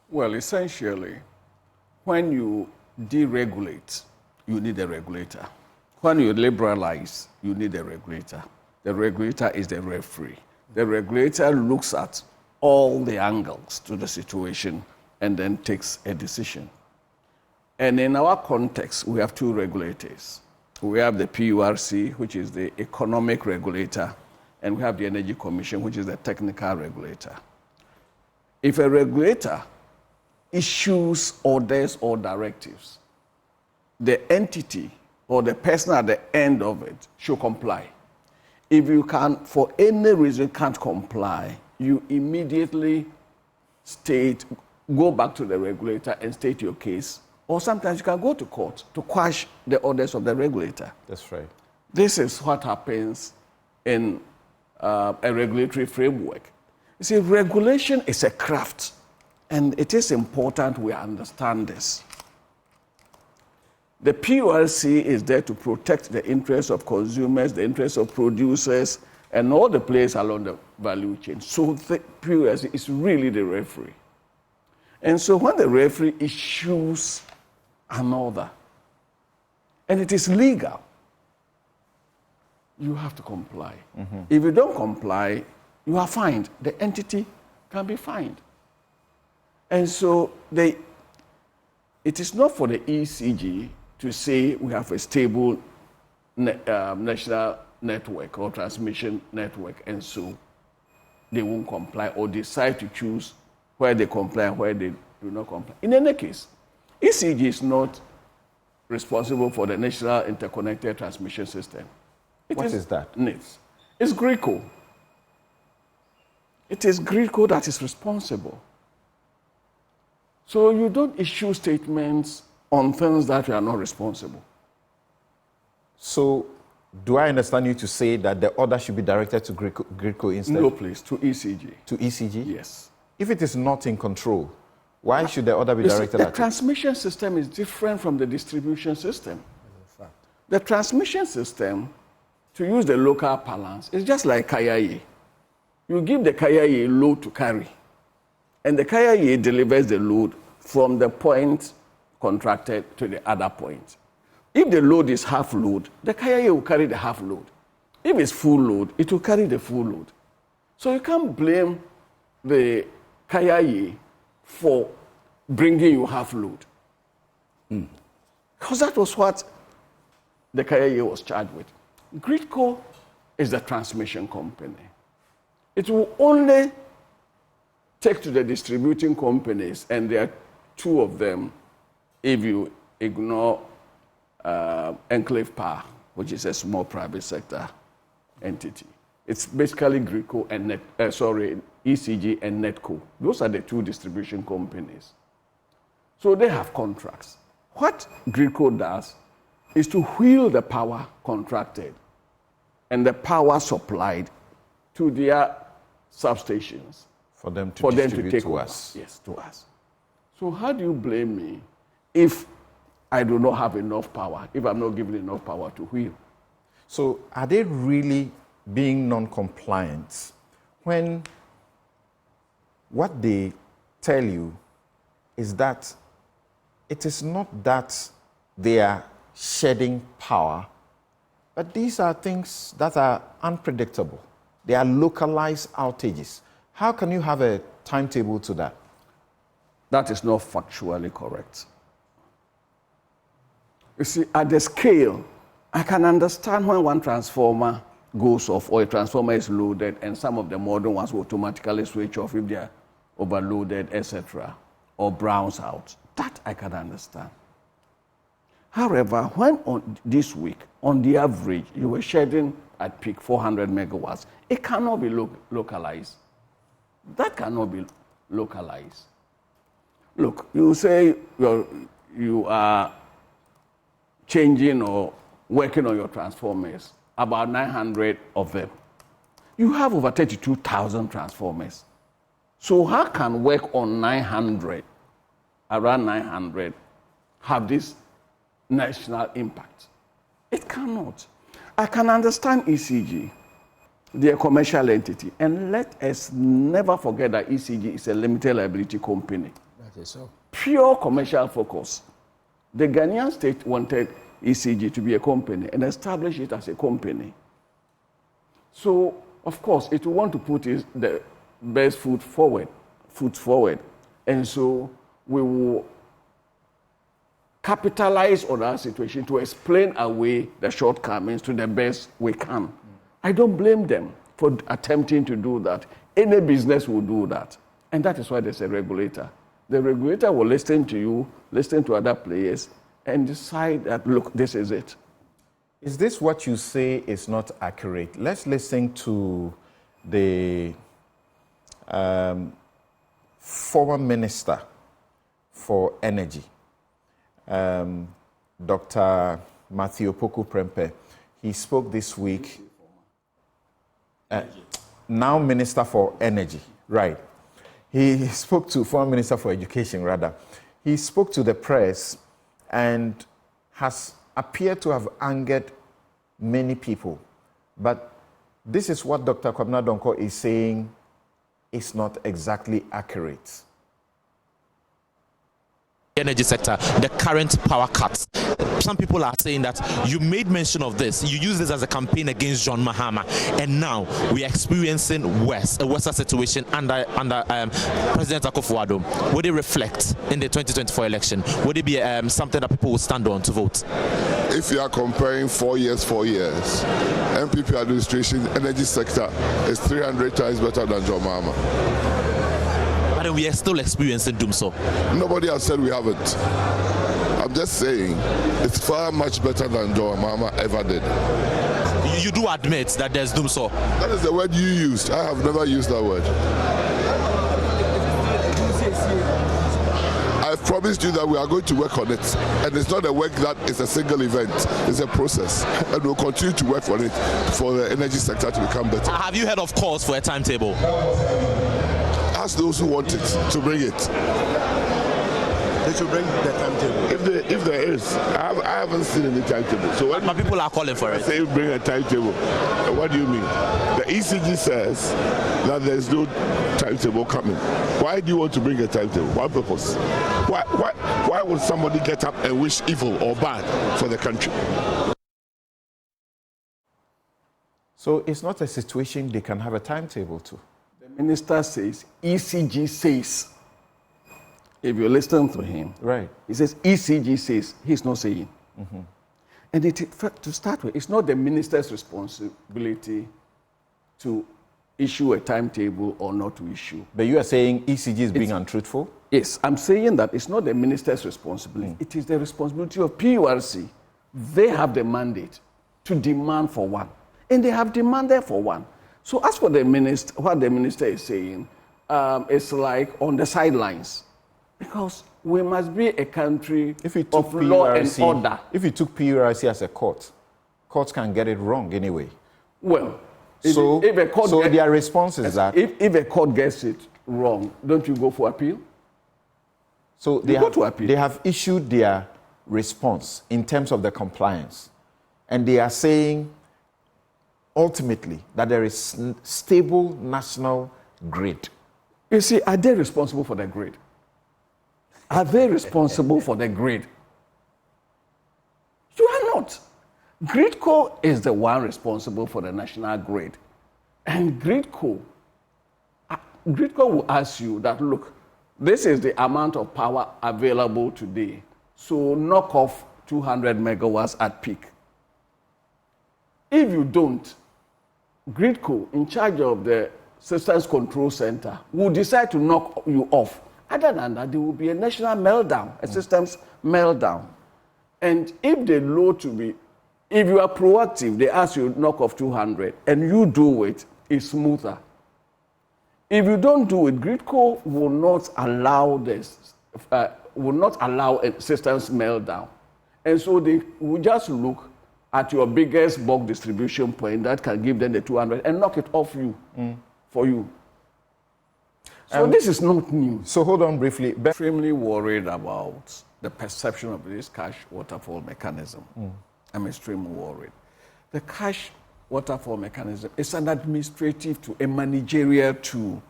Well, essentially, when you deregulate, you need a regulator. When you liberalize, you need a regulator. The regulator is the referee. The regulator looks at all the angles to the situation and then takes a decision. And in our context, we have two regulators. We have the PURC, which is the economic regulator, and we have the Energy Commission, which is the technical regulator. If a regulator issues orders or directives, the entity or the person at the end of it should comply. If you can, for any reason, can't comply, you immediately go back to the regulator and state your case. Or sometimes you can go to court to quash the orders of the regulator. That's right. This is what happens in a regulatory framework. You see, regulation is a craft, and it is important we understand this. The PURC is there to protect the interests of consumers, the interests of producers, and all the players along the value chain. So the PURC is really the referee. And so when the referee issues an order, and it is legal, you have to comply. Mm-hmm. If you don't comply, you are fined. The entity can be fined. And so it is not for the ECG to say we have a stable national network or transmission network, and so they won't comply or decide to choose where they comply and where they do not comply. In any case, ECG is not responsible for the National Interconnected Transmission System. What is that? NITS. It's GRICO. It is GRICO that is responsible. So you don't issue statements on things that you are not responsible. So do I understand you to say that the order should be directed to GRICO instead? No, please, to ECG. To ECG? Yes. If it is not in control, why should the order be directed at it? The transmission system is different from the distribution system. The transmission system, to use the local parlance, is just like Kayaye. You give the Kayaye load to carry, and the Kayaye delivers the load from the point contracted to the other point. If the load is half load, the Kayaye will carry the half load. If it's full load, it will carry the full load. So you can't blame the Kayaye for bringing you half load. Because that was what the Kayaye was charged with. GRICO is the transmission company. It will only take to the distributing companies, and there are two of them if you ignore Enclave Power, which is a small private sector entity. It's basically GRICO and ECG and NETCO. Those are the two distribution companies. So they have contracts. What GRICO does is to wheel the power contracted and the power supplied to their substations for them to distribute to us. Yes, to us. So how do you blame me if I do not have enough power, if I'm not given enough power to wheel? So are they really being non-compliant when what they tell you is that it is not that they are shedding power, but these are things that are unpredictable. They are localized outages. How can you have a timetable to that? That is not factually correct. You see, at the scale, I can understand when one transformer goes off or a transformer is loaded and some of the modern ones will automatically switch off if they are overloaded, etc., or browns out. That I can understand. However, when this week, on the average, you were shedding at peak 400 megawatts, it cannot be localized. That cannot be localized. Look, you say you are changing or working on your transformers, about 900 of them. You have over 32,000 transformers. So how can work on 900, around 900, have this national impact? It cannot. I can understand ECG, they're a commercial entity, and let us never forget that ECG is a limited liability company. Okay, so pure commercial focus. The Ghanaian state wanted ECG to be a company and establish it as a company. So, of course, it will want to put the best foot forward. And so we will capitalize on our situation to explain away the shortcomings to the best we can. I don't blame them for attempting to do that. Any business will do that. And that is why there's a regulator. The regulator will listen to you, listen to other players, and decide that, look, this is it. Is this what you say is not accurate? Let's listen to the former Minister for Energy, Dr. Matthew Opoku Prempeh. He spoke this week. Now Minister for Energy, right. He spoke to former Minister for Education, rather. He spoke to the press and has appeared to have angered many people. But this is what Dr. Donkor is saying is not exactly accurate. Energy sector, the current power cuts. Some people are saying that you made mention of this. You use this as a campaign against John Mahama, and now we are experiencing a worse situation under President Akufo-Addo. Would it reflect in the 2024 election? Would it be something that people will stand on to vote? If you are comparing 4 years, MPP administration, energy sector is 300 times better than John Mahama. But we are still experiencing Dumsor. Nobody has said we haven't. I'm just saying it's far much better than John Mahama ever did. You do admit that there's Dumsor. That is the word you used. I have never used that word. I've promised you that we are going to work on it. And it's not a work that is a single event. It's a process. And we'll continue to work on it for the energy sector to become better. Have you heard of calls for a timetable? Ask those who want it to bring it. they should bring the timetable. If there is, I haven't seen any timetable. So when people are calling for it. Say bring a timetable, what do you mean? The ECG says that there's no timetable coming. Why do you want to bring a timetable? What purpose? Why would somebody get up and wish evil or bad for the country? So it's not a situation they can have a timetable to. The minister says, ECG says. If you listen to him, right, he says ECG says. He's not saying. Mm-hmm. And to start with, it's not the minister's responsibility to issue a timetable or not to issue. But you are saying ECG is being untruthful? Yes, I'm saying that it's not the minister's responsibility. It is the responsibility of PURC. They have the mandate to demand for one. And they have demanded for one. So as for the minister, what the minister is saying, it's like on the sidelines. Because we must be a country of law and order. If you took PURC as a court, courts can get it wrong anyway. Well, so their response is that... If a court gets it wrong, don't you go for appeal? So they have issued their response in terms of the compliance. And they are saying, ultimately, that there is stable national grid. You see, are they responsible for the grid? Are they responsible for the grid? You are not. Gridco is the one responsible for the national grid. And Gridco will ask you that, look, this is the amount of power available today. So knock off 200 megawatts at peak. If you don't, Gridco, in charge of the Systems Control Center, will decide to knock you off. Other than that, there will be a national meltdown, a systems meltdown. And if they load to be, if you are proactive, they ask you to knock off 200, and you do it, it's smoother. If you don't do it, Gridco will not allow this, will not allow a systems meltdown. And so they will just look at your biggest bulk distribution point that can give them the 200 and knock it off you, for you. So this is not new. So hold on briefly. I'm extremely worried about the perception of this cash waterfall mechanism. I'm extremely worried. The cash waterfall mechanism is an administrative tool, a managerial tool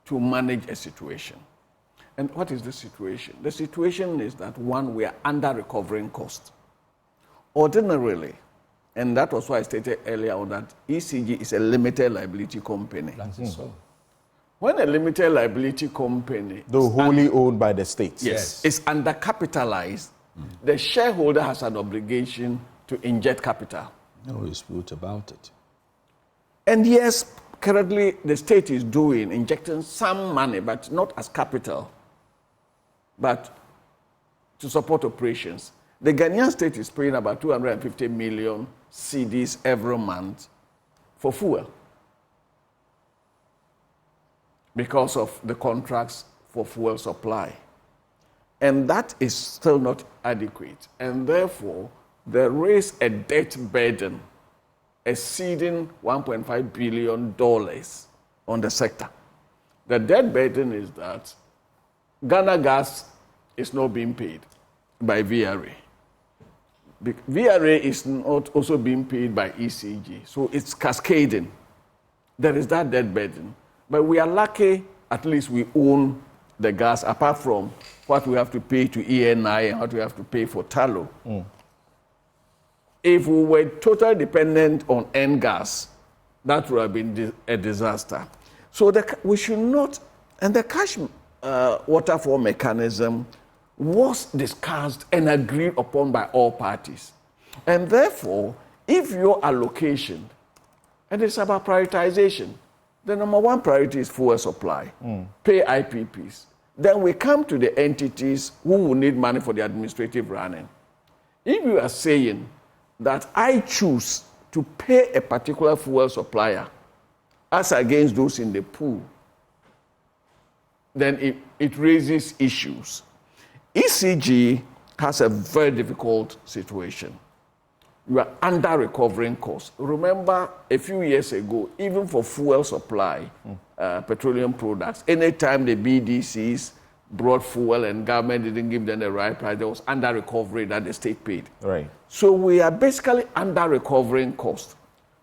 to manage a situation. And what is the situation? The situation is that, one, we are under recovering cost. Ordinarily, and that was why I stated earlier on that ECG is a limited liability company. So. When a limited liability company, Though wholly owned by the states. yes, is undercapitalized, the shareholder has an obligation to inject capital. No dispute about it. And yes, currently the state is injecting some money, but not as capital, but to support operations. The Ghanaian state is paying about 250 million cedis every month for fuel because of the contracts for fuel supply. And that is still not adequate. And therefore, there is a debt burden exceeding $1.5 billion on the sector. The debt burden is that Ghana Gas is not being paid by VRA. VRA is not also being paid by ECG, so it's cascading. There is that debt burden. But we are lucky, at least we own the gas, apart from what we have to pay to ENI and what we have to pay for tallow. If we were totally dependent on N-gas, that would have been a disaster. So we should not, and the cash waterfall mechanism was discussed and agreed upon by all parties. And therefore, if your allocation, and it's about prioritization, the number one priority is fuel supply, pay IPPs. Then we come to the entities who will need money for the administrative running. If you are saying that I choose to pay a particular fuel supplier as against those in the pool, then it raises issues. ECG has a very difficult situation. You are under recovering costs. Remember, a few years ago, even for fuel supply, petroleum products, anytime the BDCs brought fuel and government didn't give them the right price, there was under recovery that the state paid. Right. So we are basically under recovering cost.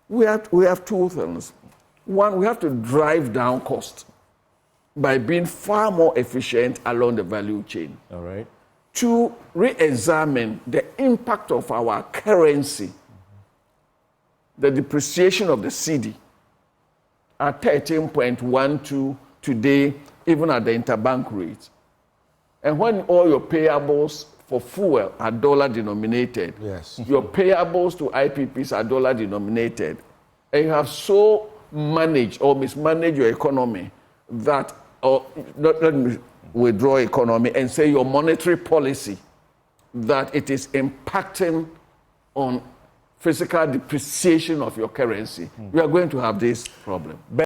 We have two things. One, we have to drive down cost by being far more efficient along the value chain. All right. To re-examine the impact of our currency, the depreciation of the cedi at 13.12 today, even at the interbank rate. And when all your payables for fuel are dollar denominated, Yes. your payables to IPPs are dollar denominated, and you have so managed or mismanaged your economy that, let me withdraw economy and say your monetary policy, that it is impacting on physical depreciation of your currency, you are going to have this problem.